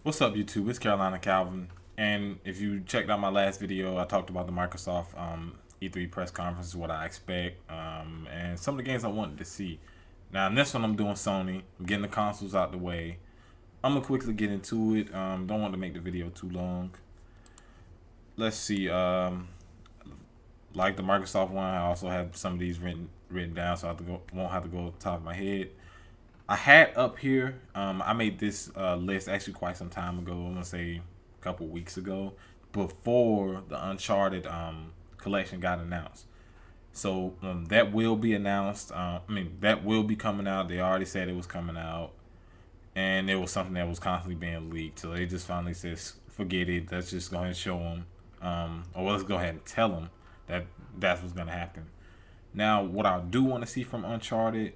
What's up, YouTube? It's Carolina Calvin. And if you checked out my last video, I talked about the Microsoft E3 Press Conference, what I expect, and some of the games I wanted to see. Now, in this one, I'm doing Sony. I'm getting the consoles out the way. I'm going to quickly get into it. Don't want to make the video too long. Let's see. Like the Microsoft one, I also have some of these written down, so won't have to go off the top of my head. I had up here. I made this list actually quite some time ago. I'm gonna say a couple weeks ago, before the Uncharted collection got announced. So that will be announced. That will be coming out. They already said it was coming out, and it was something that was constantly being leaked. So they just finally says, "Forget it. Let's just go ahead and show them, or let's go ahead and tell them that that's what's gonna happen." Now, what I do want to see from Uncharted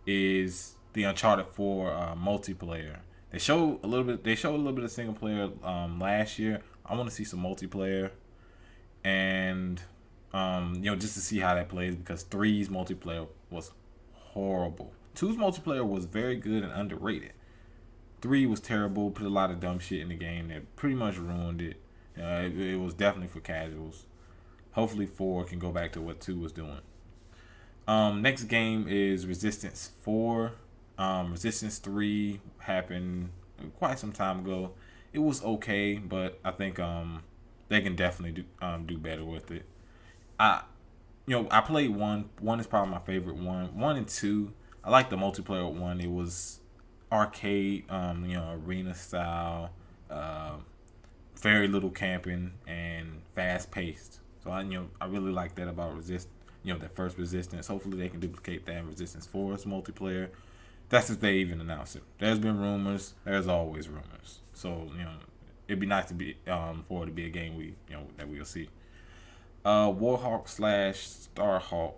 is the Uncharted 4 multiplayer. They show a little bit. They showed a little bit of single player last year. I want to see some multiplayer, and just to see how that plays because three's multiplayer was horrible. Two's multiplayer was very good and underrated. Three was terrible. Put a lot of dumb shit in the game that pretty much ruined it. It was definitely for casuals. Hopefully, four can go back to what two was doing. Next game is Resistance 4. Resistance 3 happened quite some time ago. It was okay, but I think they can definitely do better with it. I I played one. One is probably my favorite one. One and two. I like the multiplayer one. It was arcade, arena style, uh, very little camping and fast paced. So I really like that about that first Resistance. Hopefully they can duplicate that in Resistance 4's multiplayer. That's if they even announce it. There's been rumors. There's always rumors. So it'd be nice to be for it to be a game that we'll see. Warhawk slash Starhawk.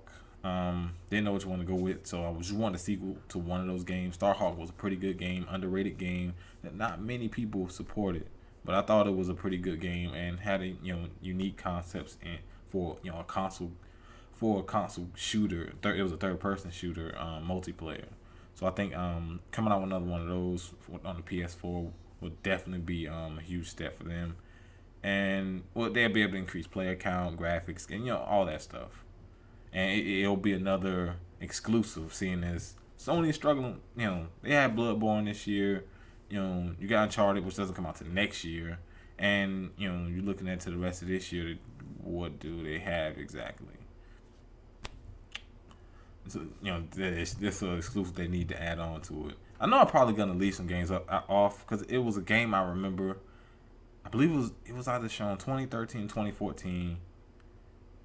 Didn't know which one to go with, so I just wanted a sequel to one of those games. Starhawk was a pretty good game, underrated game that not many people supported, but I thought it was a pretty good game and had unique concepts and for a console shooter. It was a third person shooter multiplayer. So I think coming out with another one of those on the PS4 would definitely be a huge step for them. And they'll be able to increase player count, graphics, and all that stuff. And it'll be another exclusive, seeing as Sony is struggling. They had Bloodborne this year. You got Uncharted, which doesn't come out till next year, and you're looking at to the rest of this year. What do they have exactly? So this is an exclusive they need to add on to it. I know I'm probably gonna leave some games off because it was a game I remember. I believe it was either shown 2013, 2014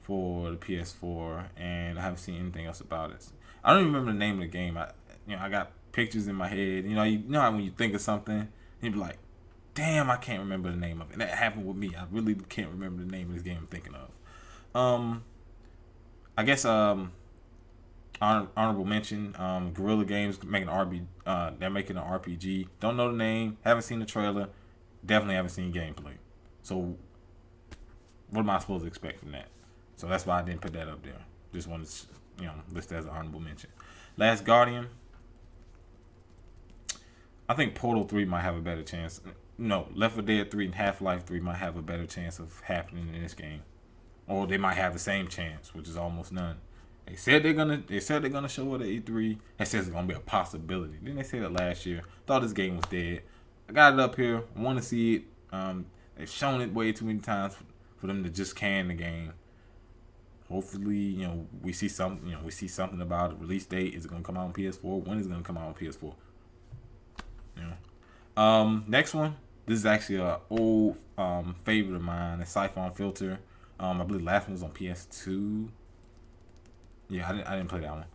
for the PS4, and I haven't seen anything else about it. I don't even remember the name of the game. I got pictures in my head. You know how when you think of something, you be like, "Damn, I can't remember the name of it." And that happened with me. I really can't remember the name of this game I'm thinking of. I guess honorable mention. Guerrilla Games making they're making an RPG. Don't know the name. Haven't seen the trailer. Definitely haven't seen gameplay. So what am I supposed to expect from that? So that's why I didn't put that up there. Just wanted to list it as an honorable mention. Last Guardian. I think Portal 3 might have a better chance. No, Left 4 Dead 3 and Half-Life 3 might have a better chance of happening in this game. Or they might have the same chance, which is almost none. They said they're gonna show it at E3. They said it's gonna be a possibility. Didn't they say that last year? Thought this game was dead. I got it up here. Want to see it. They've shown it way too many times for them to just can the game. Hopefully, we see something about it. Release date. Is it gonna come out on PS4? When is it gonna come out on PS4? You Next one. This is actually a old favorite of mine. A Siphon Filter. I believe the last one was on PS2. Yeah, I didn't play that one.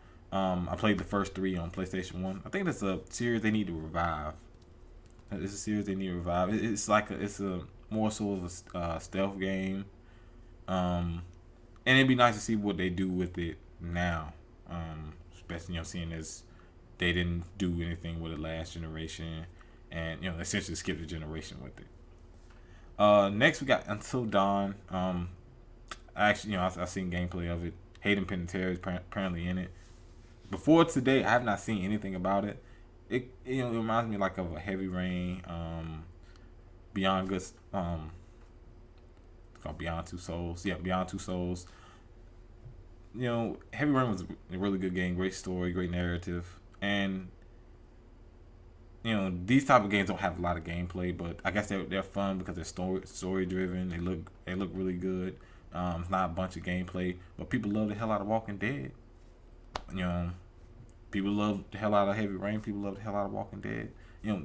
I played the first three on PlayStation 1. I think that's a series they need to revive. It's a series they need to revive. It's a more so of a stealth game. And it'd be nice to see what they do with it now. Especially seeing as they didn't do anything with the last generation, and essentially skipped a generation with it. Next we got Until Dawn. I've seen gameplay of it. Hayden Panettiere is apparently in it. Before today, I have not seen anything about it. It reminds me like of a Heavy Rain. Beyond Good. It's called Beyond Two Souls. Yeah, Beyond Two Souls. Heavy Rain was a really good game. Great story, great narrative, and these type of games don't have a lot of gameplay, but I guess they're fun because they're story driven. They look really good. It's not a bunch of gameplay, but people love the hell out of Walking Dead. You know, people love the hell out of Heavy Rain. People love the hell out of Walking Dead.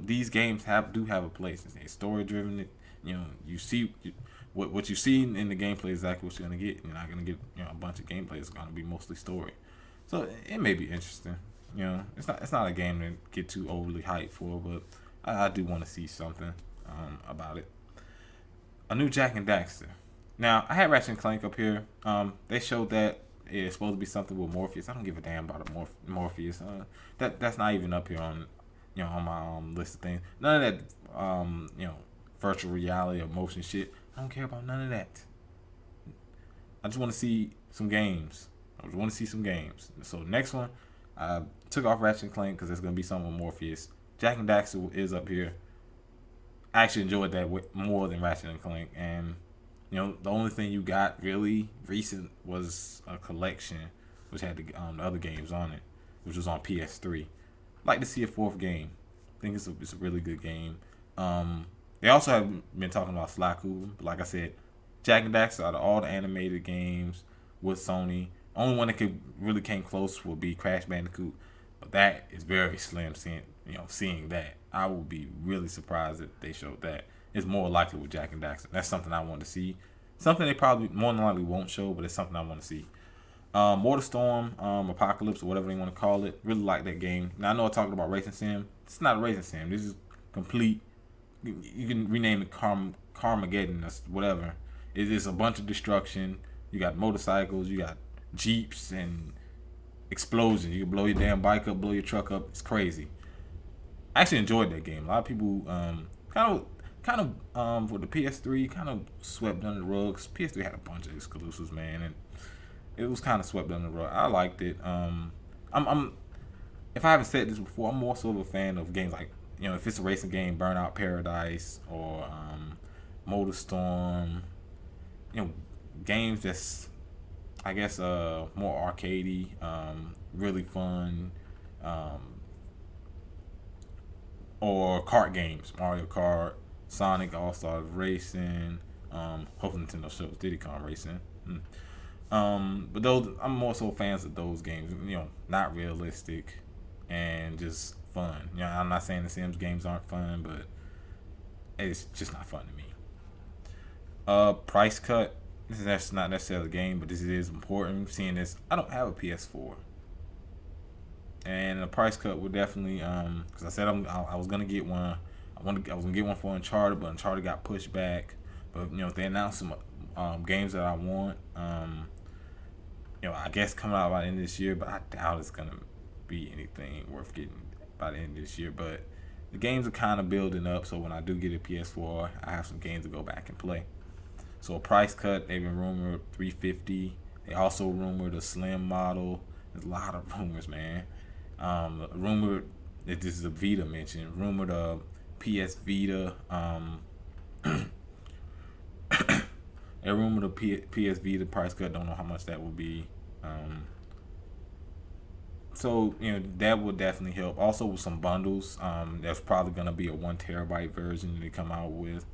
These games do have a place. It's story driven. You see what you see in the gameplay is exactly what you're gonna get. You're not gonna get a bunch of gameplay. It's gonna be mostly story. So it may be interesting. It's not a game to get too overly hyped for, but I do want to see something about it. A new Jak and Daxter. Now I had Ratchet and Clank up here. They showed that it's supposed to be something with Morpheus. I don't give a damn about Morpheus. That's not even up here on on my list of things. None of that virtual reality or motion shit. I don't care about none of that. I just want to see some games. So next one, I took off Ratchet and Clank because there's gonna be something with Morpheus. Jak and Daxter is up here. I actually enjoyed that more than Ratchet and Clank, and the only thing you got really recent was a collection which had the other games on it, which was on PS3. Like to see a fourth game. I think it's a really good game. They also have been talking about Sly Cooper, but like I said, Jak and Daxter out of all the animated games with Sony, only one that really came close would be Crash Bandicoot, but that is very slim. Seeing that, I would be really surprised if they showed that. It's more likely with Jak and Daxter. That's something I want to see. Something they probably more than likely won't show, but it's something I want to see. Mortal Storm, Apocalypse, or whatever they want to call it. Really like that game. Now I know I talked about Racing Sim. It's not a Racing Sim. This is complete. You can rename it Carmageddon or whatever. It is a bunch of destruction. You got motorcycles, you got jeeps and explosions. You can blow your damn bike up, blow your truck up. It's crazy. I actually enjoyed that game. A lot of people kind of for the PS3 kind of swept under the rugs. PS3 had a bunch of exclusives, man, and it was kind of swept under the rug. I liked it. I'm if I haven't said this before, I'm more so of a fan of games like if it's a racing game, Burnout Paradise or Motor Storm. Games that's I guess more arcadey, really fun, or kart games, Mario Kart, Sonic All Stars Racing, hopefully Nintendo shows Diddy Kong Racing. But those I'm more so fans of those games. Not realistic and just fun. I'm not saying the Sims games aren't fun, but it's just not fun to me. Price cut. That's not necessarily a game, but this is important. Seeing this, I don't have a PS4, and a price cut would definitely because I said I was gonna get one. I was gonna get one for Uncharted, but Uncharted got pushed back. But if they announce some games that I want, I guess coming out by the end of this year, but I doubt it's gonna be anything worth getting by the end of this year. But the games are kind of building up, so when I do get a PS4, I have some games to go back and play. So a price cut, they've been rumored $350. They also rumored a slim model. There's a lot of rumors, man. Rumored that this is a Vita mentioned. Rumored a PS Vita. They rumored a PS Vita price cut. Don't know how much that will be. So that would definitely help. Also with some bundles. There's probably gonna be a 1 terabyte version they come out with.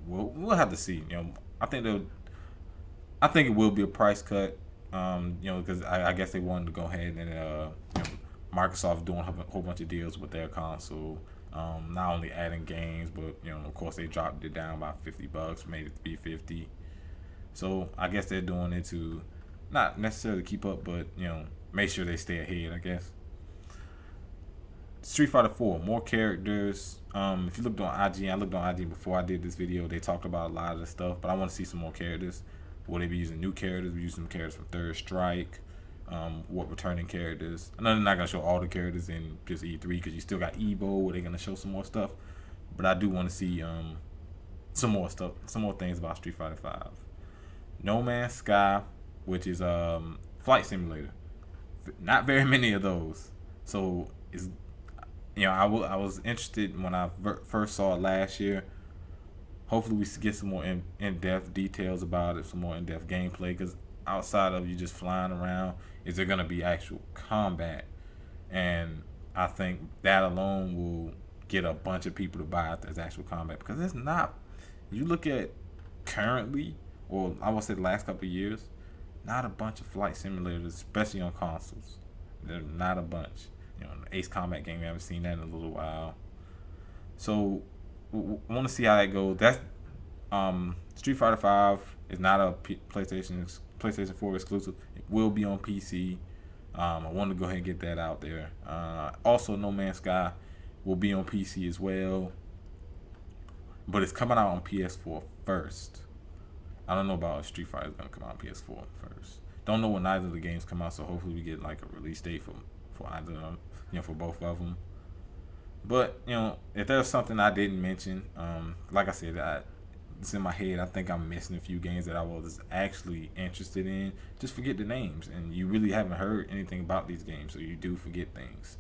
We'll have to see. I think it will be a price cut. Because I guess they wanted to go ahead and Microsoft doing a whole bunch of deals with their console. Not only adding games, but of course they dropped it down by $50, made it to be $50. So I guess they're doing it to not necessarily keep up, but make sure they stay ahead, I guess. Street Fighter 4, more characters. If you looked on IGN, I looked on IGN before I did this video. They talked about a lot of the stuff, but I want to see some more characters. Will they be using new characters? Be using characters from Third Strike? What returning characters? I know they're not gonna show all the characters in just E3 because you still got Evo where they're gonna show some more stuff. But I do want to see some more stuff, some more things about Street Fighter 5. No Man's Sky, which is flight simulator. Not very many of those, so I was interested when I first saw it last year. Hopefully, we get some more in-depth details about it, some more in-depth gameplay. Because outside of you just flying around, is there gonna be actual combat? And I think that alone will get a bunch of people to buy if there's actual combat. Because it's not. You look at currently, or I would say the last couple of years, not a bunch of flight simulators, especially on consoles. There's not a bunch. The Ace Combat game, we haven't seen that in a little while. So, want to see how that goes. That's Street Fighter 5 is not a PlayStation 4 exclusive. It will be on PC. I wanted to go ahead and get that out there. Also, No Man's Sky will be on PC as well, but it's coming out on PS4 first. I don't know about Street Fighter is gonna come out on PS4 first. Don't know when neither of the games come out, so hopefully we get like a release date for either of them, for both of them. But if there's something I didn't mention, like I said, it's in my head. I think I'm missing a few games that I was actually interested in. Just forget the names, and you really haven't heard anything about these games, so you do forget things.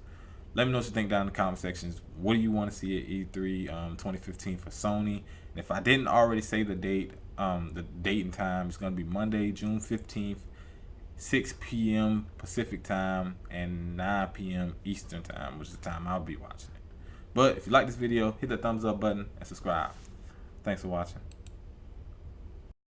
Let me know what you think down in the comment sections. What do you want to see at E3 2015 for Sony? And if I didn't already say the date and time, it's going to be Monday, June 15th, 6 p.m. Pacific time and 9 p.m. Eastern time, which is the time I'll be watching it. But if you like this video, hit the thumbs up button and subscribe. Thanks for watching.